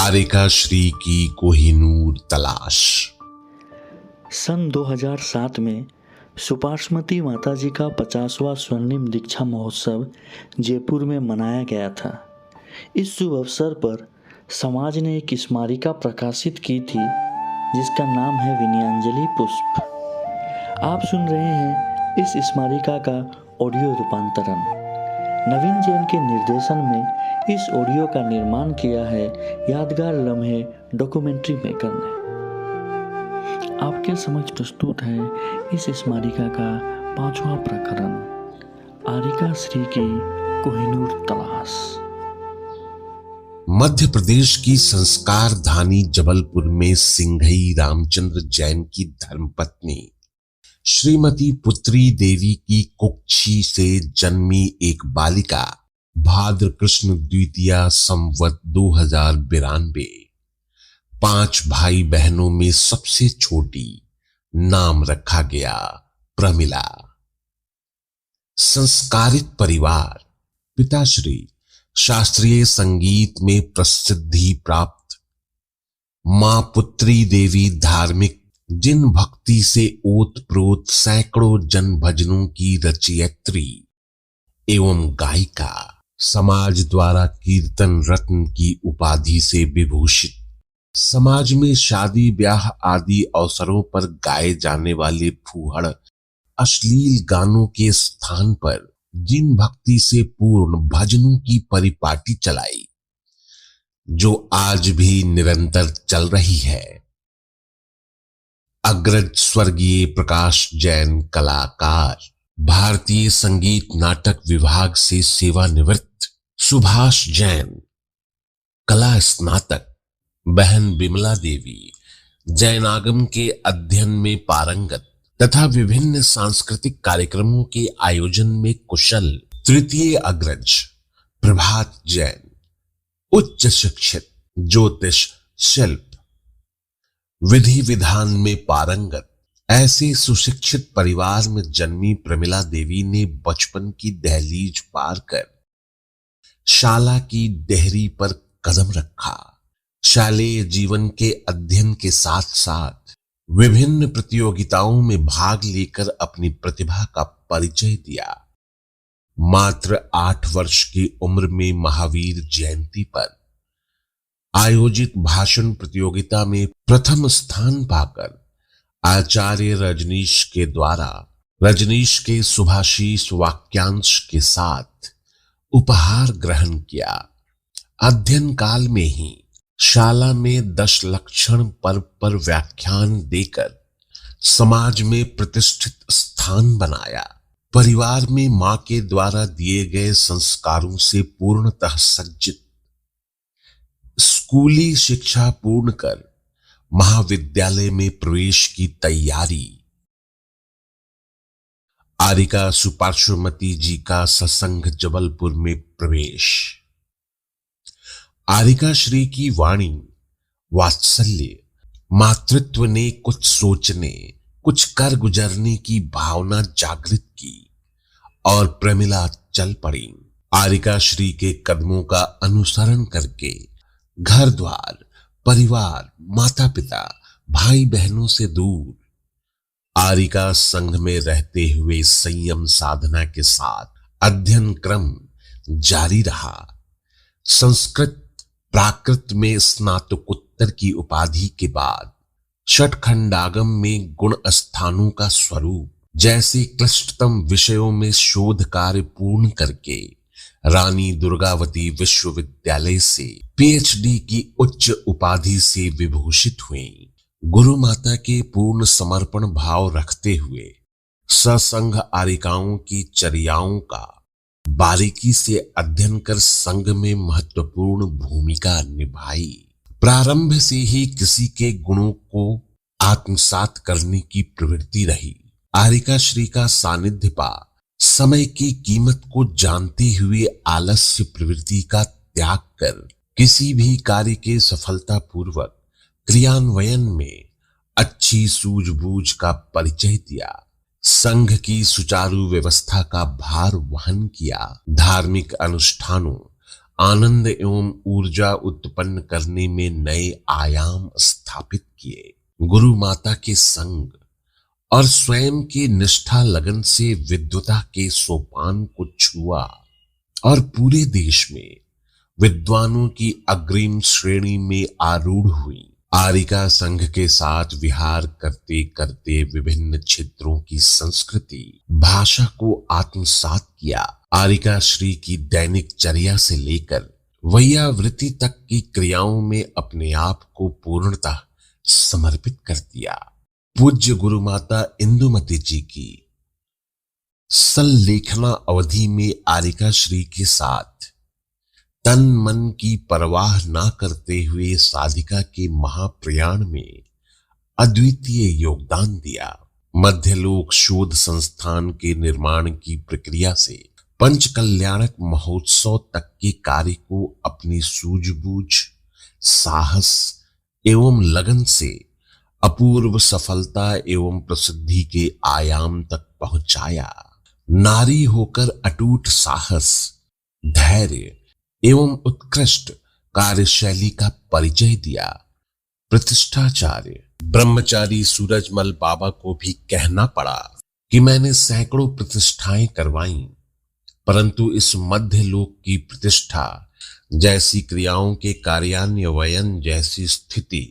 आरिका श्री की कोहिनूर तलाश। सन 2007 में सुपार्श्वती माताजी का 50वां स्वर्णिम दीक्षा महोत्सव जयपुर में मनाया गया था। इस शुभ अवसर पर समाज ने एक स्मारिका प्रकाशित की थी जिसका नाम है विनयांजलि पुष्प। आप सुन रहे हैं इस स्मारिका का ऑडियो रूपांतरण। नवीन जैन के निर्देशन में इस ऑडियो का निर्माण किया है यादगार लम्हे डॉक्यूमेंट्री मेकर ने। आपके समक्ष प्रस्तुत है इस स्मारिका का 5वां प्रकरण, आरिका श्री की कोहिनूर तलाश। मध्य प्रदेश की संस्कार धानी जबलपुर में सिंघई रामचंद्र जैन की धर्मपत्नी श्रीमती पुत्री देवी की कुक्षी से जन्मी एक बालिका भाद्र कृष्ण द्वितीया संवत 2092 5 भाई बहनों में सबसे छोटी, नाम रखा गया प्रमिला। संस्कारित परिवार, पिताश्री शास्त्रीय संगीत में प्रसिद्धि प्राप्त, मां पुत्री देवी धार्मिक, जिन भक्ति से ओतप्रोत सैकड़ों जन भजनों की रचयित्री एवं गायिका, समाज द्वारा कीर्तन रत्न की उपाधि से विभूषित, समाज में शादी ब्याह आदि अवसरों पर गाए जाने वाले फूहड़ अश्लील गानों के स्थान पर जिन भक्ति से पूर्ण भजनों की परिपाटी चलाई, जो आज भी निरंतर चल रही है। अग्रज स्वर्गीय प्रकाश जैन कलाकार, भारतीय संगीत नाटक विभाग से सेवानिवृत्त सुभाष जैन कला स्नातक, बहन बिमला देवी जैनागम के अध्ययन में पारंगत तथा विभिन्न सांस्कृतिक कार्यक्रमों के आयोजन में कुशल, तृतीय अग्रज प्रभात जैन उच्च शिक्षित, ज्योतिष, शिल्प, विधि विधान में पारंगत। ऐसे सुशिक्षित परिवार में जन्मी प्रमिला देवी ने बचपन की दहलीज पार कर शाला की डेहरी पर कदम रखा। शालेय जीवन के अध्ययन के साथ साथ विभिन्न प्रतियोगिताओं में भाग लेकर अपनी प्रतिभा का परिचय दिया। मात्र 8 वर्ष की उम्र में महावीर जयंती पर आयोजित भाषण प्रतियोगिता में प्रथम स्थान पाकर आचार्य रजनीश के द्वारा रजनीश के सुभाषीष वाक्यांश के साथ उपहार ग्रहण किया। अध्ययन काल में ही शाला में 10 लक्षण पर्व पर व्याख्यान देकर समाज में प्रतिष्ठित स्थान बनाया। परिवार में मां के द्वारा दिए गए संस्कारों से पूर्णतः सज्जित, स्कूली शिक्षा पूर्ण कर महाविद्यालय में प्रवेश की तैयारी। आरिका सुपार्श्वती जी का सत्संग जबलपुर में प्रवेश। आरिका श्री की वाणी वात्सल्य, मातृत्व ने कुछ सोचने, कुछ कर गुजरने की भावना जागृत की और प्रमिला चल पड़ी। आरिका श्री के कदमों का अनुसरण करके घर द्वार, परिवार, माता पिता, भाई बहनों से दूर आरिका संघ में रहते हुए संयम साधना के साथ अध्ययन क्रम जारी रहा। संस्कृत प्राकृत में स्नातकोत्तर की उपाधि के बाद षटखंडागम में गुण स्थानों का स्वरूप जैसे क्लिष्टतम विषयों में शोध कार्य पूर्ण करके रानी दुर्गावती विश्वविद्यालय से पीएचडी की उच्च उपाधि से विभूषित हुई। गुरु माता के पूर्ण समर्पण भाव रखते हुए ससंघ आरिकाओं की चर्याओं का बारीकी से अध्ययन कर संघ में महत्वपूर्ण भूमिका निभाई। प्रारंभ से ही किसी के गुणों को आत्मसात करने की प्रवृत्ति रही। आरिका श्री का सानिध्य पा समय की कीमत को जानते हुए आलस्य प्रवृत्ति का त्याग कर किसी भी कार्य के सफलतापूर्वक क्रियान्वयन में अच्छी सूझबूझ का परिचय दिया। संघ की सुचारू व्यवस्था का भार वहन किया। धार्मिक अनुष्ठानों, आनंद एवं ऊर्जा उत्पन्न करने में नए आयाम स्थापित किए। गुरु माता के संग और स्वयं की निष्ठा लगन से विद्वता के सोपान को छुआ और पूरे देश में विद्वानों की अग्रिम श्रेणी में आरूढ़ हुई। आरिका संघ के साथ विहार करते करते विभिन्न क्षेत्रों की संस्कृति भाषा को आत्मसात किया। आरिका श्री की दैनिक चर्या से लेकर वैयावृत्ति तक की क्रियाओं में अपने आप को पूर्णतः समर्पित कर दिया। पूज्य गुरु माता इंदुमती जी की सल्लेखना अवधि में आरिका श्री के साथ तन मन की परवाह ना करते हुए साधिका के महाप्रयाण में अद्वितीय योगदान दिया। मध्यलोक शोध संस्थान के निर्माण की प्रक्रिया से पंच कल्याणक महोत्सव तक के कार्य को अपनी सूझबूझ, साहस एवं लगन से अपूर्व सफलता एवं प्रसिद्धि के आयाम तक पहुंचाया। नारी होकर अटूट साहस, धैर्य एवं उत्कृष्ट कार्यशैली का परिचय दिया। प्रतिष्ठाचार्य ब्रह्मचारी सूरजमल बाबा को भी कहना पड़ा कि मैंने सैकड़ों प्रतिष्ठाएं करवाईं, परंतु इस मध्य लोक की प्रतिष्ठा जैसी क्रियाओं के कार्यान्वयन जैसी स्थिति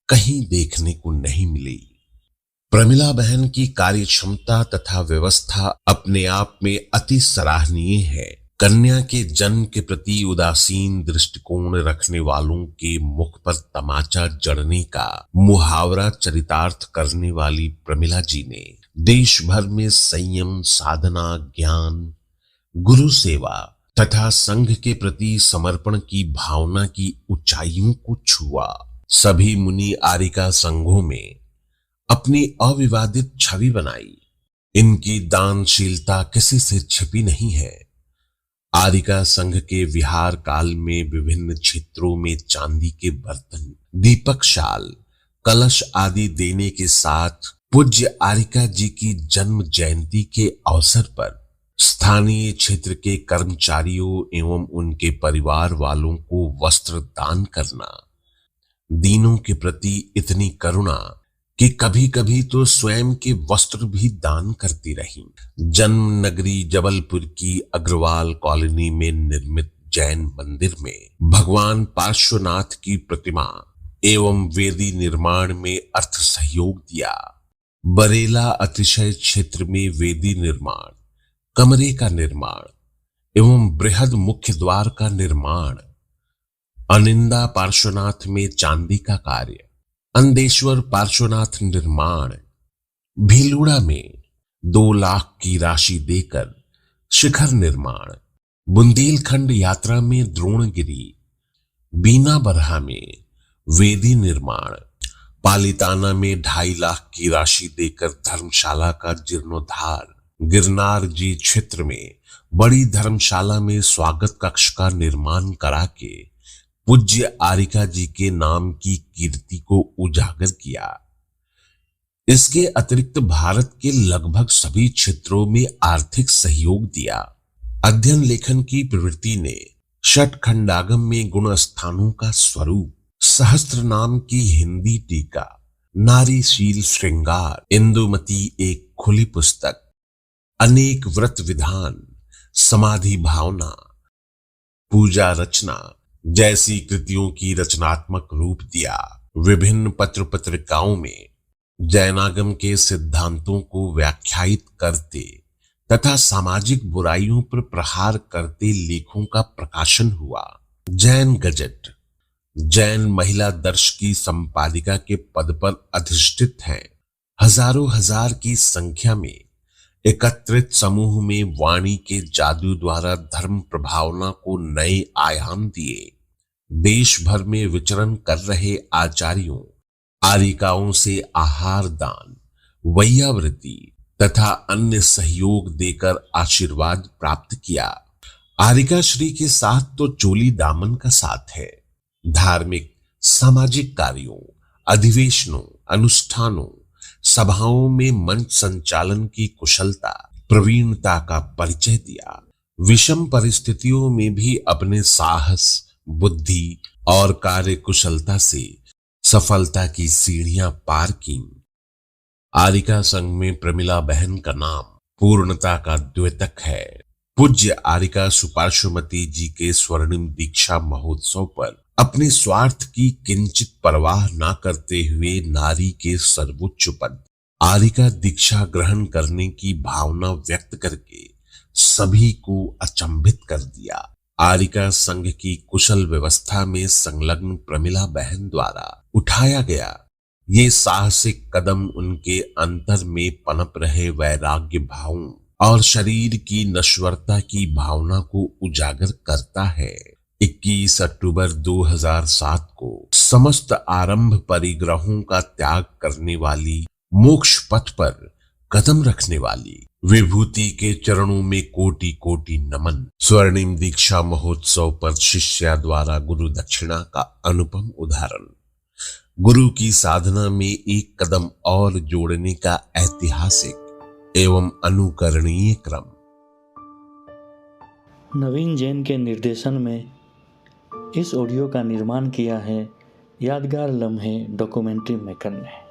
कहीं देखने को नहीं मिली। प्रमिला बहन की कार्य क्षमता तथा व्यवस्था अपने आप में अति सराहनीय है। कन्या के जन्म के प्रति उदासीन दृष्टिकोण रखने वालों के मुख पर तमाचा जड़ने का मुहावरा चरितार्थ करने वाली प्रमिला जी ने देश भर में संयम, साधना, ज्ञान, गुरु सेवा तथा संघ के प्रति समर्पण की भावना की ऊंचाइयों को छुआ। सभी मुनि आरिका संघों में अपनी अविवादित छवि बनाई। इनकी दानशीलता किसी से छिपी नहीं है। आरिका संघ के विहार काल में विभिन्न क्षेत्रों में चांदी के बर्तन, दीपक शाल, कलश आदि देने के साथ पूज्य आरिका जी की जन्म जयंती के अवसर पर स्थानीय क्षेत्र के कर्मचारियों एवं उनके परिवार वालों को वस्त्र दान करना, दीनों के प्रति इतनी करुणा कि कभी कभी तो स्वयं के वस्त्र भी दान करती रहीं। जन्म नगरी जबलपुर की अग्रवाल कॉलोनी में निर्मित जैन मंदिर में भगवान पार्श्वनाथ की प्रतिमा एवं वेदी निर्माण में अर्थ सहयोग दिया। बरेला अतिशय क्षेत्र में वेदी निर्माण, कमरे का निर्माण एवं बृहद मुख्य द्वार का निर्माण, अनिंदा पार्श्वनाथ में चांदी का कार्य, अंदेश्वर पार्श्वनाथ निर्माण, भीलुड़ा में 2 लाख की राशि देकर शिखर निर्माण, बुंदेलखंड यात्रा में द्रोणगिरी, बीना बरहा में वेदी निर्माण, पालिताना में 2.5 लाख की राशि देकर धर्मशाला का जीर्णोद्धार, गिरनार जी क्षेत्र में बड़ी धर्मशाला में स्वागत कक्ष का निर्माण करा के पूज्य आरिका जी के नाम की कीर्ति को उजागर किया। इसके अतिरिक्त भारत के लगभग सभी क्षेत्रों में आर्थिक सहयोग दिया। अध्ययन लेखन की प्रवृत्ति ने षटखंडागम में गुण स्थानों का स्वरूप, सहस्त्र नाम की हिंदी टीका, नारीशील श्रृंगार, इंदुमती एक खुली पुस्तक, अनेक व्रत विधान, समाधि भावना, पूजा रचना जैसी कृतियों की रचनात्मक रूप दिया। विभिन्न पत्र पत्रिकाओं में जैनागम के सिद्धांतों को व्याख्यायित करते तथा सामाजिक बुराइयों पर प्रहार करते लेखों का प्रकाशन हुआ। जैन गजट, जैन महिला दर्श की संपादिका के पद पर अधिष्ठित हैं। हजारों हजार की संख्या में एकत्रित समूह में वाणी के जादू द्वारा धर्म प्रभावना को नए आयाम दिए। देश भर में विचरण कर रहे आचार्यों, आरिकाओं से आहार दान, वैयावृत्ति तथा अन्य सहयोग देकर आशीर्वाद प्राप्त किया। आरिका श्री के साथ तो चोली दामन का साथ है। धार्मिक, सामाजिक कार्यों, अधिवेशनों, अनुष्ठानों, सभाओं में मंच संचालन की कुशलता, प्रवीणता का परिचय दिया। विषम परिस्थितियों में भी अपने साहस, बुद्धि और कार्य कुशलता से सफलता की सीढ़ियां पार की। आरिका संघ में प्रमिला बहन का नाम पूर्णता का द्योतक है। पूज्य आरिका सुपार्श्वमती जी के स्वर्णिम दीक्षा महोत्सव पर अपने स्वार्थ की किंचित परवाह न करते हुए नारी के सर्वोच्च पद आरिका दीक्षा ग्रहण करने की भावना व्यक्त करके सभी को अचंभित कर दिया। आरिका संघ की कुशल व्यवस्था में संलग्न प्रमिला बहन द्वारा उठाया गया ये साहसिक कदम उनके अंतर में पनप रहे वैराग्य भावों और शरीर की नश्वरता की भावना को उजागर करता है। 21 अक्टूबर 2007 को समस्त आरंभ परिग्रहों का त्याग करने वाली, मोक्ष पथ पर कदम रखने वाली विभूति के चरणों में कोटि कोटि नमन। स्वर्णिम दीक्षा महोत्सव पर शिष्या द्वारा गुरु दक्षिणा का अनुपम उदाहरण। गुरु की साधना में एक कदम और जोड़ने का ऐतिहासिक एवं अनुकरणीय क्रम। नवीन जैन के निर्देशन में इस ऑडियो का निर्माण किया है यादगार लम्हे डॉक्यूमेंट्री मेकर ने।